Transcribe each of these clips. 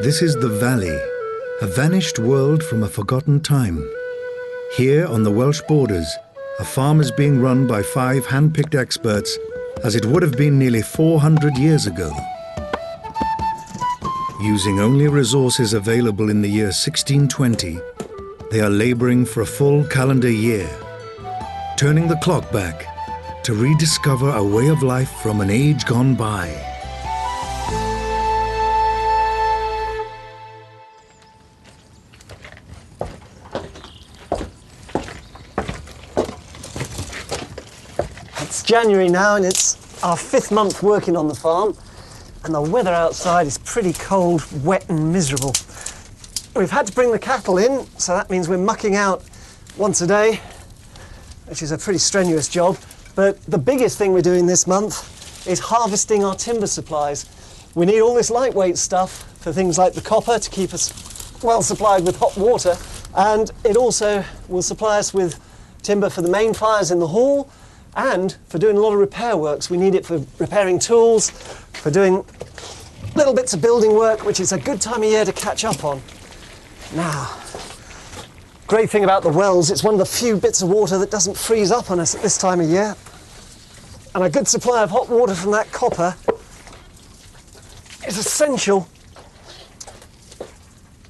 This is the Valley, a vanished world from a forgotten time. Here on the Welsh borders, a farm is being run by 5 hand-picked experts as it would have been nearly 400 years ago. Using only resources available in the year 1620, they are labouring for a full calendar year, turning the clock back to rediscover a way of life from an age gone by. It's January now and it's our 5th month working on the farm, and the weather outside is pretty cold, wet and miserable. We've had to bring the cattle in, so that means we're mucking out once a day, which is a pretty strenuous job. But the biggest thing we're doing this month is harvesting our timber supplies. We need all this lightweight stuff for things like the copper to keep us well supplied with hot water, and it also will supply us with timber for the main fires in the hall and for doing a lot of repair works. We need it for repairing tools, for doing little bits of building work, which is a good time of year to catch up on. Now, great thing about the wells, it's one of the few bits of water that doesn't freeze up on us at this time of year. And a good supply of hot water from that copper is essential.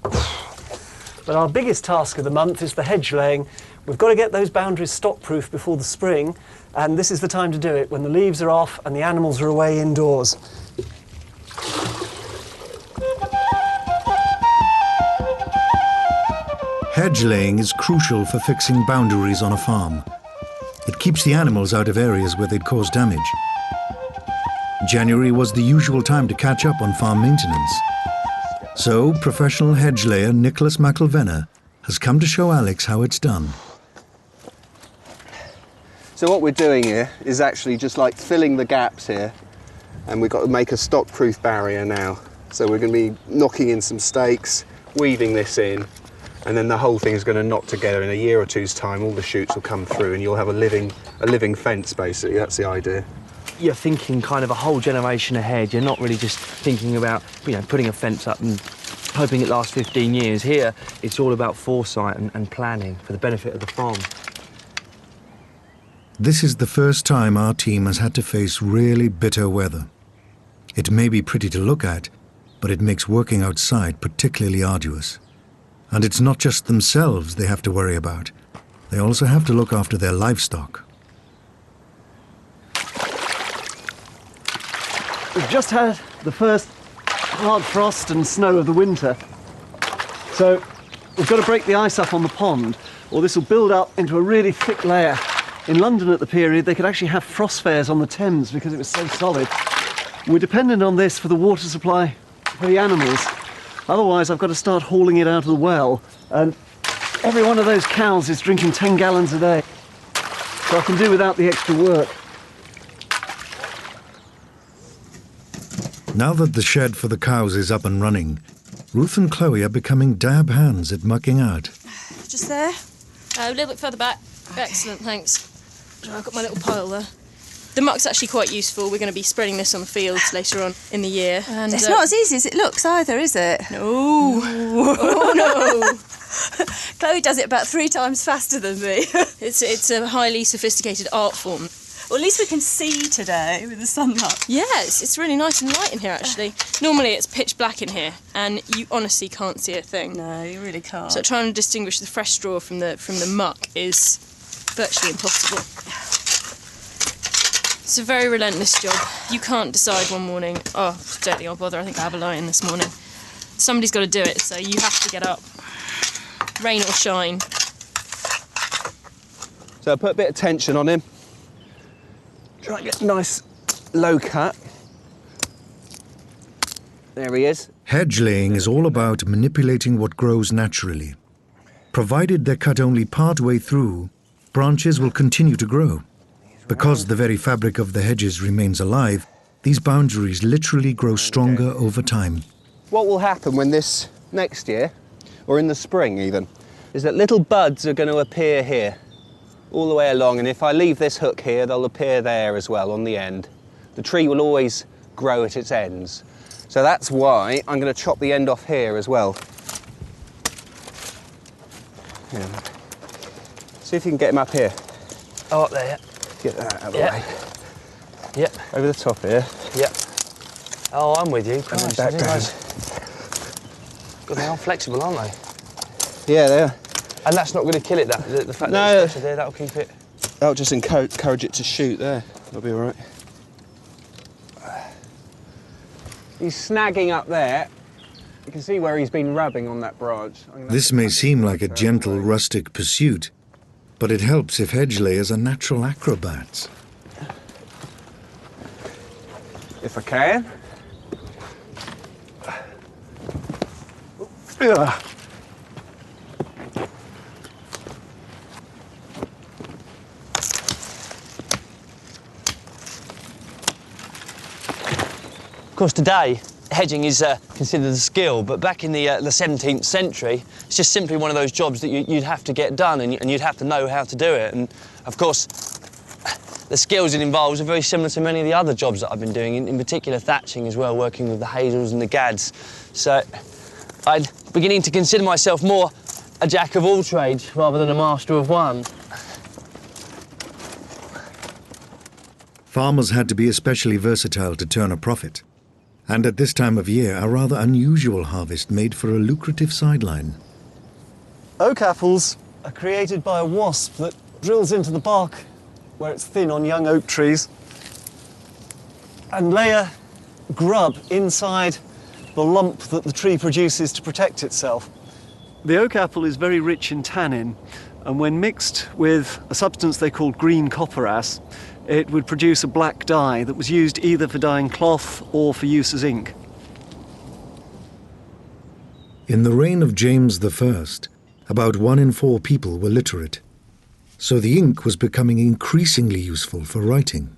But our biggest task of the month is the hedge laying. We've got to get those boundaries stock-proof before the spring, and this is the time to do it, when the leaves are off and the animals are away indoors. Hedge laying is crucial for fixing boundaries on a farm. It keeps the animals out of areas where they'd cause damage. January was the usual time to catch up on farm maintenance. So, professional hedge layer Nicholas McElvenna has come to show Alex how it's done. So what we're doing here is actually just like filling the gaps here, and we've got to make a stock-proof barrier now. So we're going to be knocking in some stakes, weaving this in, and then the whole thing is going to knot together. In a year or two's time, all the shoots will come through and you'll have a living fence, basically. That's the idea. You're thinking kind of a whole generation ahead. You're not really just thinking about, putting a fence up and hoping it lasts 15 years. Here, it's all about foresight and planning for the benefit of the farm. This is the first time our team has had to face really bitter weather. It may be pretty to look at, but it makes working outside particularly arduous. And it's not just themselves they have to worry about. They also have to look after their livestock. We've just had the first hard frost and snow of the winter. So we've got to break the ice up on the pond, or this will build up into a really thick layer. In London at the period, they could actually have frost fairs on the Thames because it was so solid. We're dependent on this for the water supply for the animals. Otherwise, I've got to start hauling it out of the well, and every one of those cows is drinking 10 gallons a day. So I can do without the extra work. Now that the shed for the cows is up and running, Ruth and Chloe are becoming dab hands at mucking out. Just there? A little bit further back. Okay. Excellent, thanks. I've got my little pile there. The muck's actually quite useful. We're going to be spreading this on the fields later on in the year. And it's not as easy as it looks either, is it? No. Oh, no. Chloe does it about 3 times faster than me. It's a highly sophisticated art form. Well, at least we can see today with the sunlight. Yeah, it's really nice and light in here, actually. Normally it's pitch black in here, and you honestly can't see a thing. No, you really can't. So trying to distinguish the fresh straw from the muck is virtually impossible. It's a very relentless job. You can't decide one morning, oh, don't think I'll bother, I think I have a lie-in this morning. Somebody's got to do it, so you have to get up. Rain or shine. So I put a bit of tension on him. Try and get a nice low cut. There he is. Hedge laying is all about manipulating what grows naturally. Provided they're cut only part way through, branches will continue to grow. Because the very fabric of the hedges remains alive, these boundaries literally grow stronger over time. What will happen when this next year, or in the spring even, is that little buds are going to appear here, all the way along, and if I leave this hook here, they'll appear there as well on the end. The tree will always grow at its ends. So that's why I'm going to chop the end off here as well. Yeah. See if you can get him up here. Oh, up there, yeah. Get that out of the Yeah. way. Yeah. Over the top here. Yeah. Oh, I'm with you. And then Christ, back I didn't down. realise- God, they are flexible, aren't they? Yeah, they are. And that's not going to kill it, that the fact No. that it's stretched there, that'll keep it. That'll just encourage it to shoot there. That'll be all right. He's snagging up there. You can see where he's been rubbing on that branch. This may seem like a gentle, rustic pursuit, but it helps if hedge layers are natural acrobats. If I can. Ugh. Of course, today, hedging is considered a skill, but back in the 17th century, it's just simply one of those jobs that you'd have to get done, and you'd have to know how to do it. And, of course, the skills it involves are very similar to many of the other jobs that I've been doing, in particular thatching as well, working with the hazels and the gads. So I'm beginning to consider myself more a jack of all trades rather than a master of one. Farmers had to be especially versatile to turn a profit. And at this time of year, a rather unusual harvest made for a lucrative sideline. Oak apples are created by a wasp that drills into the bark where it's thin on young oak trees and lay a grub inside the lump that the tree produces to protect itself. The oak apple is very rich in tannin, and when mixed with a substance they call green copperas, it would produce a black dye that was used either for dyeing cloth or for use as ink. In the reign of James I, about 1 in 4 people were literate, so the ink was becoming increasingly useful for writing.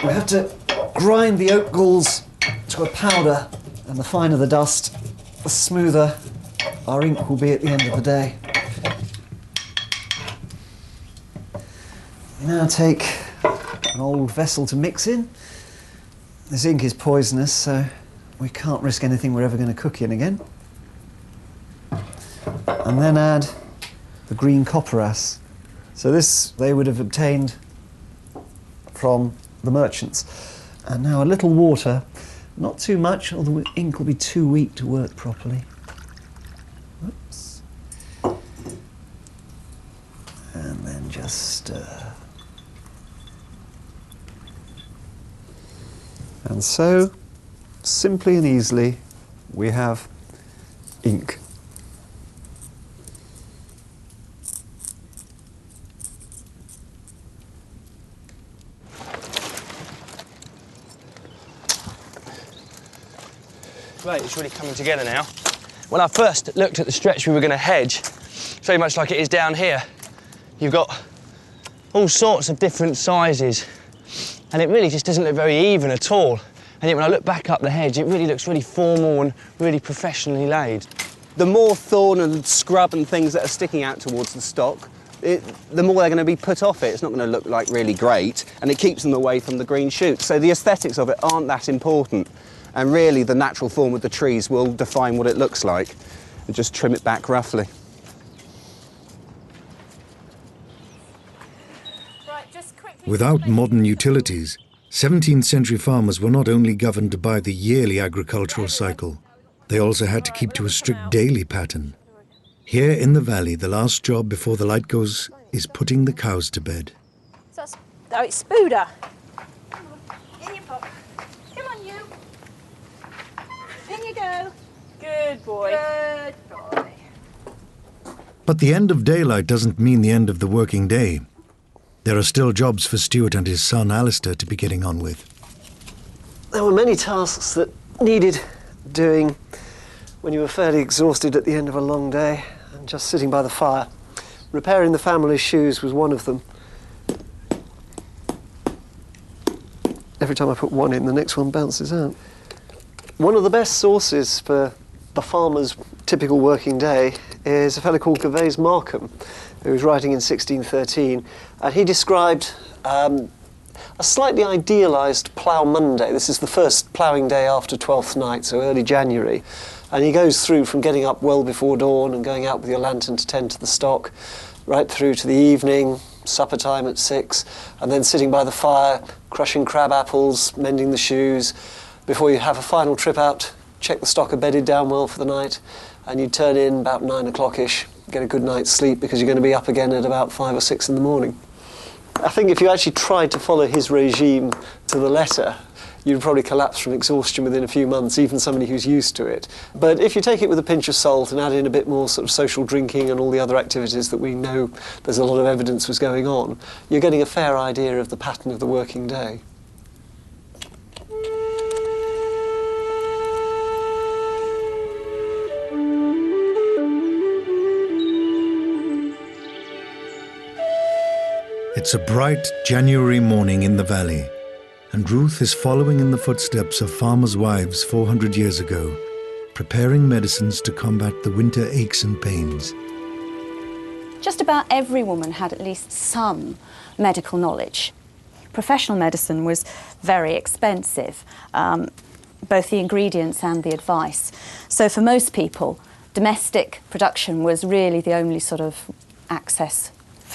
We have to grind the oak galls to a powder, and the finer the dust, the smoother our ink will be at the end of the day. We now take an old vessel to mix in. This ink is poisonous, so we can't risk anything we're ever going to cook in again. And then add the green copperas. So this they would have obtained from the merchants. And now a little water, not too much, or the ink will be too weak to work properly. Whoops. And then just stir. And so, simply and easily, we have ink. Right, it's really coming together now. When I first looked at the stretch we were going to hedge, it's very much like it is down here. You've got all sorts of different sizes, and it really just doesn't look very even at all. And yet when I look back up the hedge, it really looks really formal and really professionally laid. The more thorn and scrub and things that are sticking out towards the stock, the more they're going to be put off it. It's not going to look like really great, and it keeps them away from the green shoots. So the aesthetics of it aren't that important. And really, the natural form of the trees will define what it looks like, and just trim it back roughly. Without modern utilities, 17th century farmers were not only governed by the yearly agricultural cycle, they also had to keep to a strict daily pattern. Here in the valley, the last job before the light goes is putting the cows to bed. Oh, it's Spooder. In you pop. Come on, you. In you go. Good boy. Good boy. But the end of daylight doesn't mean the end of the working day. There are still jobs for Stuart and his son Alistair to be getting on with. There were many tasks that needed doing when you were fairly exhausted at the end of a long day and just sitting by the fire. Repairing the family's shoes was one of them. Every time I put one in, the next one bounces out. One of the best sources for the farmer's typical working day is a fellow called Gervase Markham, who was writing in 1613, and he described a slightly idealised plough Monday. This is the first ploughing day after 12th night, so early January. And he goes through from getting up well before dawn and going out with your lantern to tend to the stock, right through to the evening, supper time at 6, and then sitting by the fire, crushing crab apples, mending the shoes, before you have a final trip out, check the stock are bedded down well for the night, and you turn in about 9 o'clock-ish, get a good night's sleep because you're going to be up again at about 5 or 6 in the morning. I think if you actually tried to follow his regime to the letter, you'd probably collapse from exhaustion within a few months, even somebody who's used to it. But if you take it with a pinch of salt and add in a bit more sort of social drinking and all the other activities that we know there's a lot of evidence was going on, you're getting a fair idea of the pattern of the working day. It's a bright January morning in the valley, and Ruth is following in the footsteps of farmers' wives 400 years ago, preparing medicines to combat the winter aches and pains. Just about every woman had at least some medical knowledge. Professional medicine was very expensive, both the ingredients and the advice. So for most people, domestic production was really the only sort of access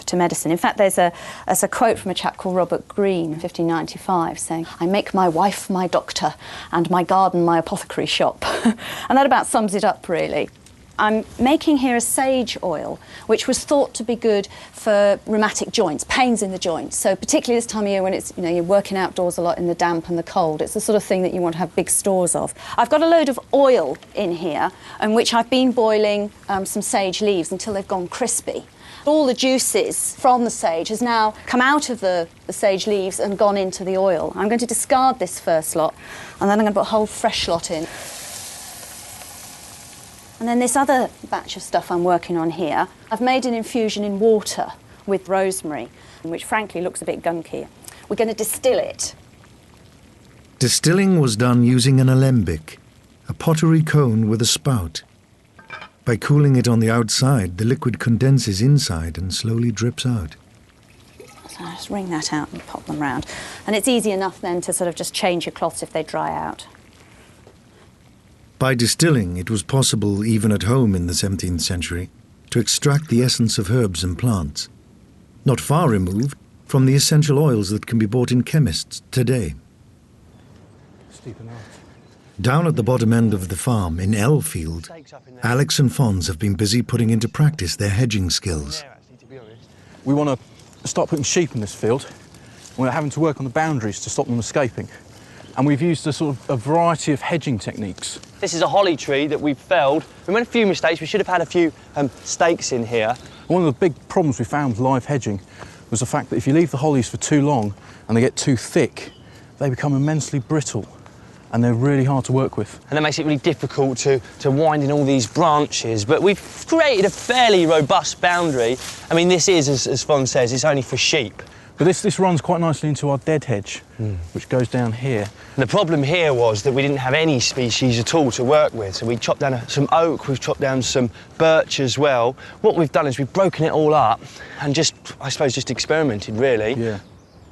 to medicine. In fact, there's a quote from a chap called Robert Greene, 1595, saying, "I make my wife my doctor and my garden my apothecary shop." And that about sums it up, really. I'm making here a sage oil, which was thought to be good for rheumatic joints, pains in the joints. So particularly this time of year when it's, you're working outdoors a lot in the damp and the cold, it's the sort of thing that you want to have big stores of. I've got a load of oil in here, in which I've been boiling some sage leaves until they've gone crispy. All the juices from the sage has now come out of the sage leaves and gone into the oil. I'm going to discard this first lot, and then I'm going to put a whole fresh lot in. And then this other batch of stuff I'm working on here, I've made an infusion in water with rosemary, which frankly looks a bit gunky. We're going to distill it. Distilling was done using an alembic, a pottery cone with a spout. By cooling it on the outside, the liquid condenses inside and slowly drips out. So I just wring that out and pop them round. And it's easy enough then to sort of just change your cloths if they dry out. By distilling, it was possible, even at home in the 17th century, to extract the essence of herbs and plants, not far removed from the essential oils that can be bought in chemists today. Steep enough. Down at the bottom end of the farm, in Elfield, Alex and Fons have been busy putting into practice their hedging skills. We want to start putting sheep in this field. We're having to work on the boundaries to stop them escaping. And we've used a variety of hedging techniques. This is a holly tree that we've felled. We made a few mistakes. We should have had a few stakes in here. One of the big problems we found with live hedging was the fact that if you leave the hollies for too long and they get too thick, they become immensely brittle. And they're really hard to work with. And that makes it really difficult to wind in all these branches. But we've created a fairly robust boundary. I mean, this is, as Fon says, it's only for sheep. But this runs quite nicely into our dead hedge, which goes down here. And the problem here was that we didn't have any species at all to work with. So we chopped down some oak, we've chopped down some birch as well. What we've done is we've broken it all up and just, I suppose, just experimented, really. Yeah.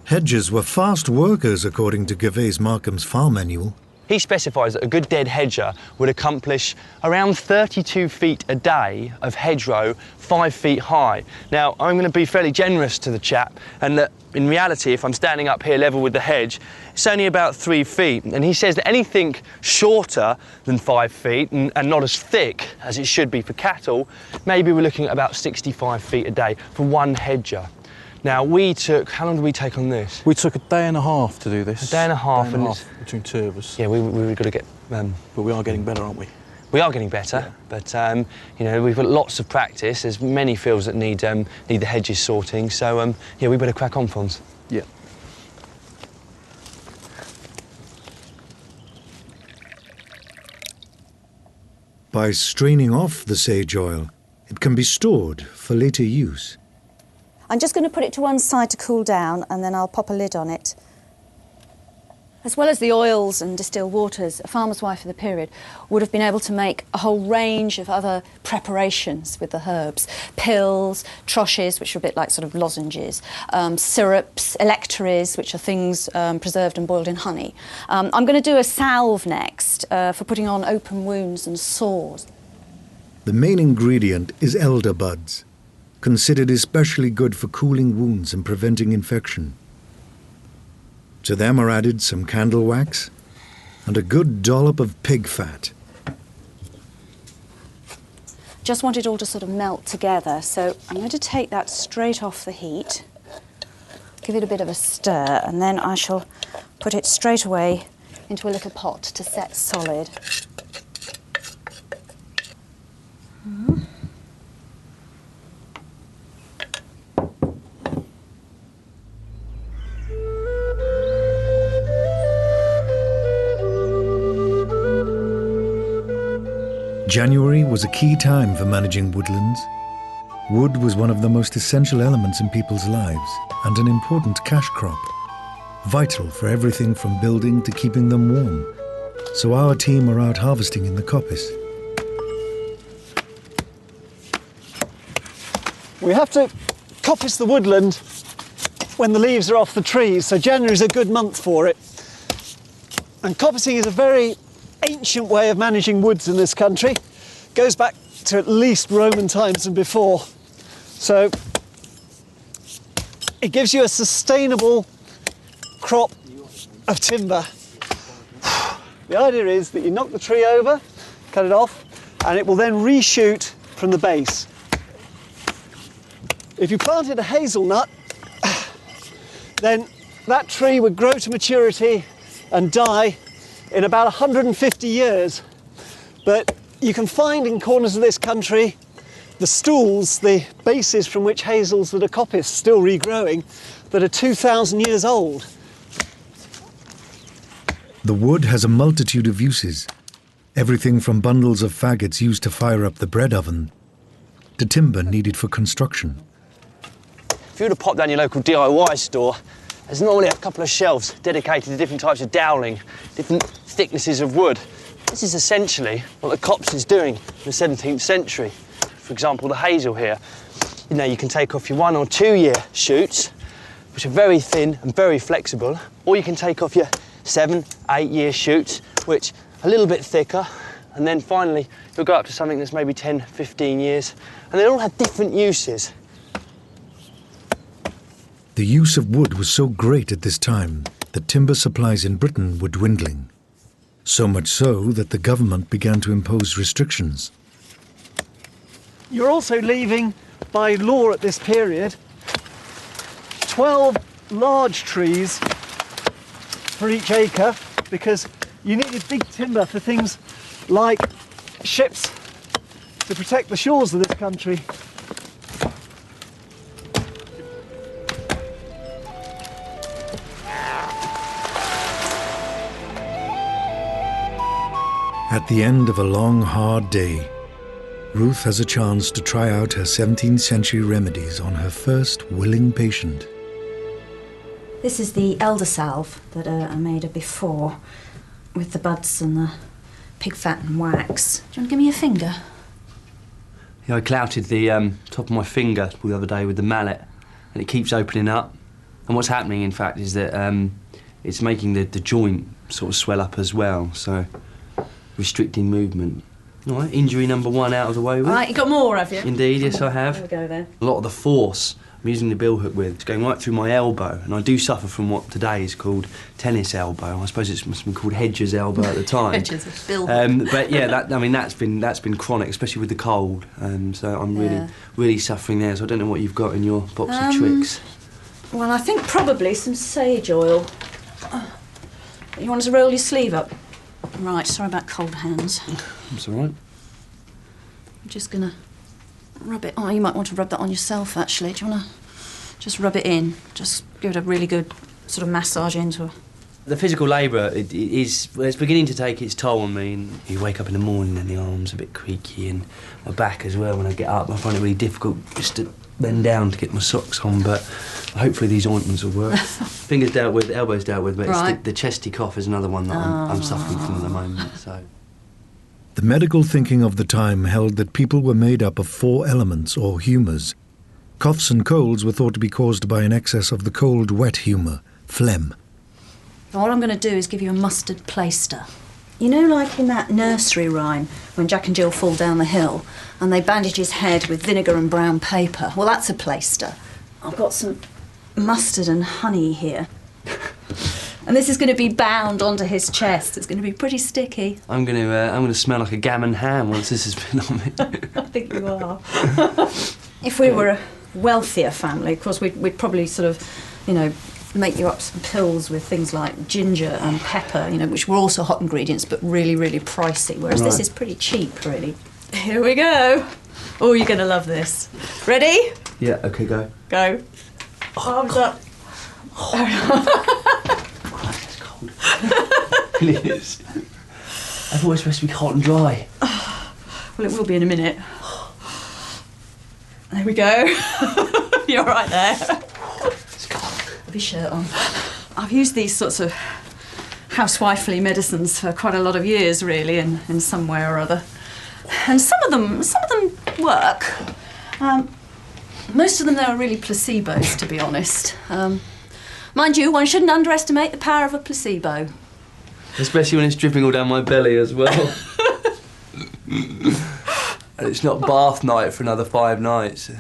Hedgers were fast workers, according to Gervais Markham's farm manual. He specifies that a good dead hedger would accomplish around 32 feet a day of hedgerow 5 feet high. Now, I'm going to be fairly generous to the chap, and that in reality, if I'm standing up here level with the hedge, it's only about 3 feet. And he says that anything shorter than 5 feet and not as thick as it should be for cattle, maybe we're looking at about 65 feet a day for one hedger. Now, how long did we take on this? We took a day and a half to do this. A day and a half. Between two of us. Yeah, we've got to get... But we are getting better, aren't we? We are getting better, yeah. But, we've got lots of practice. There's many fields that need the hedges sorting, so, yeah, we better crack on, Fons. Yeah. By straining off the sage oil, it can be stored for later use. I'm just going to put it to one side to cool down, and then I'll pop a lid on it. As well as the oils and distilled waters, a farmer's wife of the period would have been able to make a whole range of other preparations with the herbs. Pills, troches, which are a bit like sort of lozenges, syrups, electories, which are things preserved and boiled in honey. I'm going to do a salve next for putting on open wounds and sores. The main ingredient is elder buds, considered especially good for cooling wounds and preventing infection. To them are added some candle wax and a good dollop of pig fat. Just want it all to sort of melt together, so I'm going to take that straight off the heat, give it a bit of a stir, and then I shall put it straight away into a little pot to set solid. January was a key time for managing woodlands. Wood was one of the most essential elements in people's lives and an important cash crop, vital for everything from building to keeping them warm. So our team are out harvesting in the coppice. We have to coppice the woodland when the leaves are off the trees, so January is a good month for it. And coppicing is a very ancient way of managing woods in this country. Goes back to at least Roman times and before. So it gives you a sustainable crop of timber. The idea is that you knock the tree over, cut it off, and it will then reshoot from the base. If you planted a hazelnut, then that tree would grow to maturity and die in about 150 years. But you can find in corners of this country the stools, the bases from which hazels that are coppiced still regrowing, that are 2,000 years old. The wood has a multitude of uses. Everything from bundles of faggots used to fire up the bread oven to timber needed for construction. If you were to pop down your local DIY store, there's normally a couple of shelves dedicated to different types of doweling, different thicknesses of wood. This is essentially what the copse is doing in the 17th century. For example, the hazel here. You know, you can take off your 1 or 2 year shoots, which are very thin and very flexible, or you can take off your 7, 8 year shoots, which are a little bit thicker, and then finally you'll go up to something that's maybe 10, 15 years, and they all have different uses. The use of wood was so great at this time that timber supplies in Britain were dwindling. So much so that the government began to impose restrictions. You're also leaving, by law at this period, 12 large trees for each acre, because you needed big timber for things like ships to protect the shores of this country. At the end of a long, hard day, Ruth has a chance to try out her 17th century remedies on her first willing patient. This is the elder salve that I made her before, with the buds and the pig fat and wax. Do you want to give me your finger? Yeah, I clouted the top of my finger the other day with the mallet, and it keeps opening up. And what's happening, in fact, is that it's making the joint sort of swell up as well, so restricting movement. All right, injury number 1 out of the way with. All right, you got more, have you? Indeed, yes, I have. There we go then. A lot of the force I'm using the bill hook with is going right through my elbow, and I do suffer from what today is called tennis elbow. I suppose it must have been called hedger's elbow at the time. Hedger's bill hook. But yeah, that's been chronic, especially with the cold. So I'm really suffering there. So I don't know what you've got in your box of tricks. Well, I think probably some sage oil. You want us to roll your sleeve up? Right, sorry about cold hands. That's all right. I'm just gonna rub it. Oh, you might want to rub that on yourself, actually. Do you want to just rub it in? Just give it a really good sort of massage into The physical labour it's beginning to take its toll on me. And you wake up in the morning and the arm's a bit creaky, and my back as well. When I get up, I find it really difficult just to bend down to get my socks on. But hopefully these ointments will work. Fingers dealt with, elbows dealt with, but Right. it's the chesty cough is another one that I'm suffering from at the moment. So. The medical thinking of the time held that people were made up of 4 elements, or humours. Coughs and colds were thought to be caused by an excess of the cold, wet humour, phlegm. Now, what I'm going to do is give you a mustard plaister. You know, like in that nursery rhyme, when Jack and Jill fall down the hill and they bandage his head with vinegar and brown paper? Well, that's a plaister. I've got some mustard and honey here. And this is going to be bound onto his chest. It's going to be pretty sticky. I'm gonna smell like a gammon ham once this has been on me. I think you are. If we were a wealthier family, of course, we'd probably sort of, you know, make you up some pills with things like ginger and pepper, you know, which were also hot ingredients, but really, really pricey, whereas this is pretty cheap, really. Here we go. Oh, you're going to love this. Ready? Yeah, okay, go. Go. Arms up. It's cold. It really is. I thought it was supposed to be hot and dry. Well, it will be in a minute. There we go. You're right there. It's cold. Have your shirt on. I've used these sorts of housewifely medicines for quite a lot of years, really, in some way or other. And some of them work. Most of them, though, are really placebos, to be honest. Mind you, one shouldn't underestimate the power of a placebo. Especially when it's dripping all down my belly as well. And it's not bath night for another 5 nights.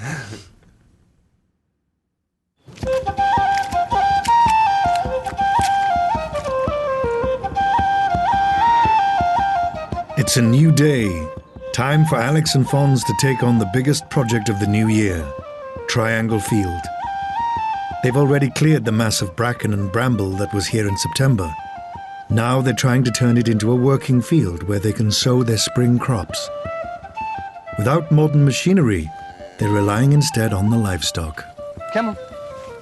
It's a new day. Time for Alex and Fons to take on the biggest project of the new year, Triangle Field. They've already cleared the mass of bracken and bramble that was here in September. Now they're trying to turn it into a working field where they can sow their spring crops. Without modern machinery, they're relying instead on the livestock. Come on.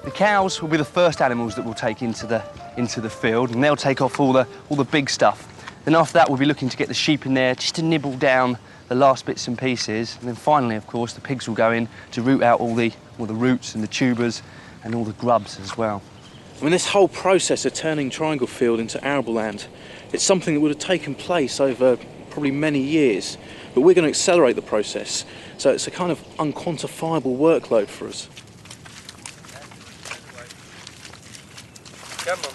The cows will be the first animals that we'll take into the field, and they'll take off all the big stuff. Then after that, we'll be looking to get the sheep in there just to nibble down the last bits and pieces. And then finally, of course, the pigs will go in to root out all the roots and the tubers and all the grubs as well. I mean, this whole process of turning Triangle Field into arable land, it's something that would have taken place over probably many years, but we're going to accelerate the process. So it's a kind of unquantifiable workload for us. Come on.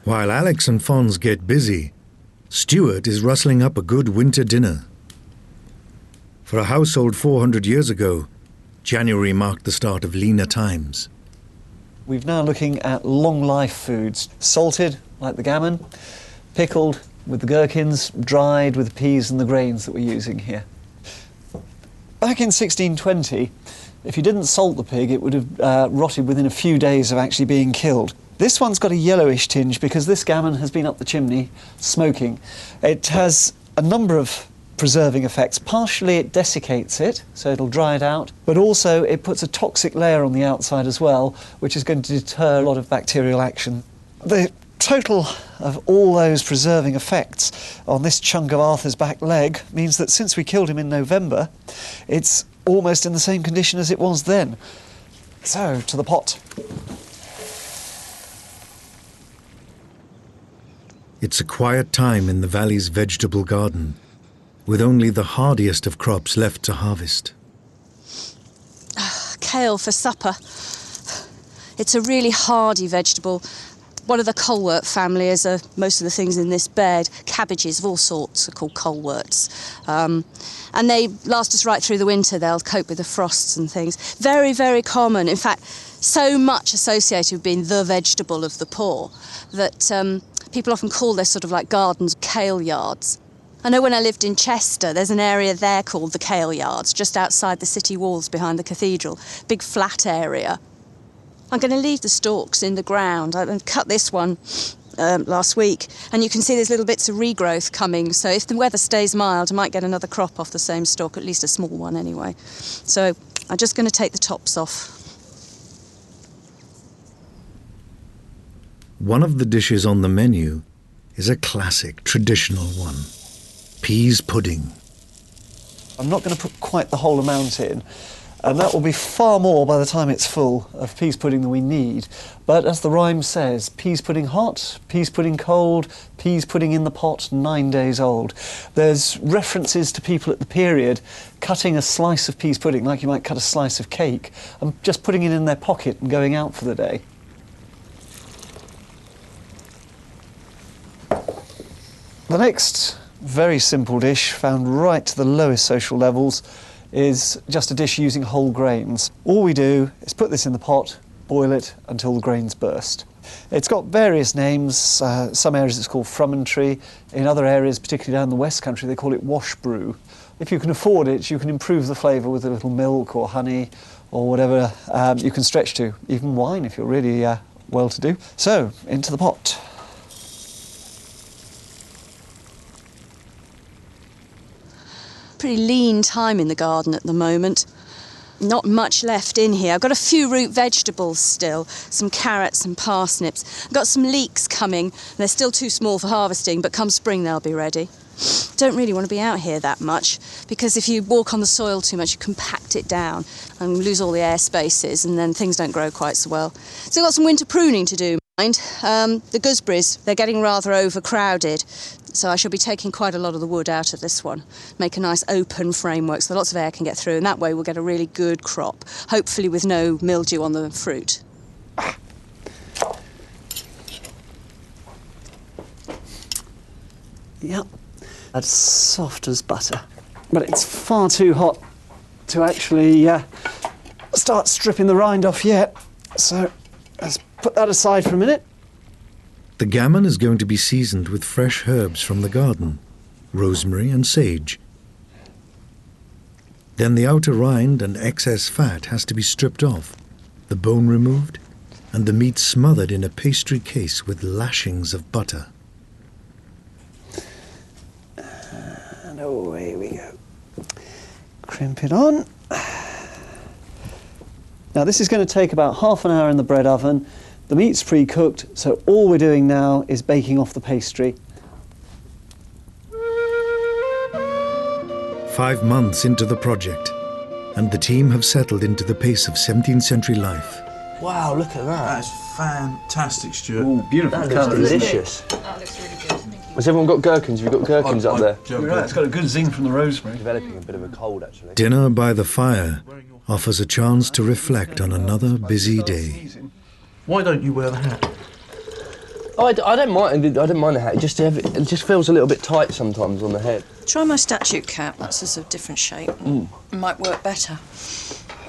While Alex and Fons get busy, Stuart is rustling up a good winter dinner. For a household 400 years ago, January marked the start of leaner times. We're now looking at long life foods, salted like the gammon, pickled with the gherkins, dried with the peas and the grains that we're using here. Back in 1620, if you didn't salt the pig, it would have rotted within a few days of actually being killed. This one's got a yellowish tinge because this gammon has been up the chimney smoking. It has a number of preserving effects. Partially it desiccates it, so it'll dry it out, but also it puts a toxic layer on the outside as well, which is going to deter a lot of bacterial action. The total of all those preserving effects on this chunk of Arthur's back leg means that since we killed him in November, it's almost in the same condition as it was then. So, to the pot. It's a quiet time in the valley's vegetable garden, with only the hardiest of crops left to harvest. Kale for supper. It's a really hardy vegetable. One of the colewort family, as are most of the things in this bed. Cabbages of all sorts are called coleworts. And they last us right through the winter. They'll cope with the frosts and things. Very, very common. In fact, so much associated with being the vegetable of the poor that people often call their sort of like gardens kale yards. I know when I lived in Chester, there's an area there called the Kale Yards, just outside the city walls behind the cathedral. Big flat area. I'm going to leave the stalks in the ground. I cut this one last week, and you can see there's little bits of regrowth coming. So if the weather stays mild, I might get another crop off the same stalk, at least a small one anyway. So I'm just going to take the tops off. One of the dishes on the menu is a classic, traditional one. Peas pudding. I'm not going to put quite the whole amount in, and that will be far more by the time it's full of peas pudding than we need. But as the rhyme says, peas pudding hot, peas pudding cold, peas pudding in the pot 9 days old. There's references to people at the period cutting a slice of peas pudding like you might cut a slice of cake and just putting it in their pocket and going out for the day. The next very simple dish, found right to the lowest social levels, is just a dish using whole grains. All we do is put this in the pot, boil it until the grains burst. It's got various names. Some areas it's called frummentry. In other areas, particularly down the West Country, they call it wash brew. If you can afford it, you can improve the flavour with a little milk or honey or whatever you can stretch to. Even wine if you're really well-to-do. So, into the pot. Pretty lean time in the garden at the moment. Not much left in here. I've got a few root vegetables still, some carrots and parsnips. I've got some leeks coming. They're still too small for harvesting, but come spring they'll be ready. Don't really want to be out here that much, because if you walk on the soil too much, you compact it down and lose all the air spaces, and then things don't grow quite so well. So I've got some winter pruning to do. The gooseberries, they're getting rather overcrowded, so I shall be taking quite a lot of the wood out of this one. Make a nice open framework so lots of air can get through, and that way we'll get a really good crop, hopefully with no mildew on the fruit. Yep, that's soft as butter. But it's far too hot to actually start stripping the rind off yet. So let's put that aside for a minute. The gammon is going to be seasoned with fresh herbs from the garden, rosemary and sage. Then the outer rind and excess fat has to be stripped off, the bone removed, and the meat smothered in a pastry case with lashings of butter. And away we go. Crimp it on. Now this is going to take about half an hour in the bread oven. The meat's pre-cooked, so all we're doing now is baking off the pastry. 5 months into the project, and the team have settled into the pace of 17th century life. Wow, look at that. That's fantastic, Stuart. Ooh, beautiful That colours. looks delicious. That looks really good. Thank you. Has everyone got gherkins? Have you got gherkins up there? You're right, it's got a good zing from the rosemary. Developing a bit of a cold, actually. Dinner by the fire offers a chance to reflect on another busy day. Why don't you wear the hat? Oh, I don't mind. I don't mind the hat. It just feels a little bit tight sometimes on the head. Try my statue cap, that's just a different shape. It might work better.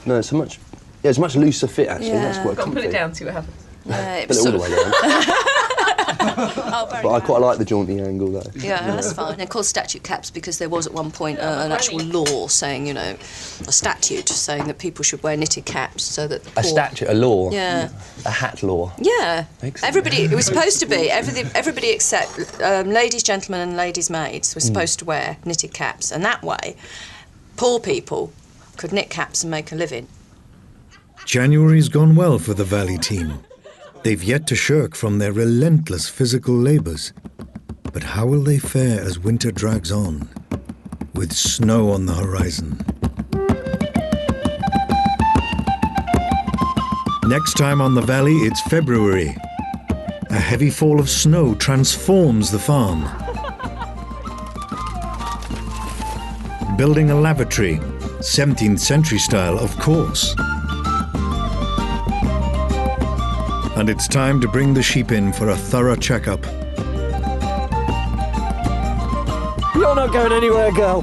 No, it's a much looser fit actually. Yeah. That's quite comfy. Put it down, see what happens. Yeah, it Put it all the way down. Oh, very But I nice. quite like the jaunty angle though. Yeah, that's fine. They're called statute caps because there was at one point an actual law saying, you know, a statute saying that people should wear knitted caps so that the poor... A statute, a law. Yeah. A hat law. Yeah. Excellent. Everybody, it was supposed to be, everybody except ladies, gentlemen and ladies' maids were supposed to wear knitted caps, and that way poor people could knit caps and make a living. January's gone well for the Valley team. They've yet to shirk from their relentless physical labours. But how will they fare as winter drags on, with snow on the horizon? Next time on the Valley, it's February. A heavy fall of snow transforms the farm. Building a lavatory, 17th century style, of course. And it's time to bring the sheep in for a thorough checkup. You're not going anywhere, girl.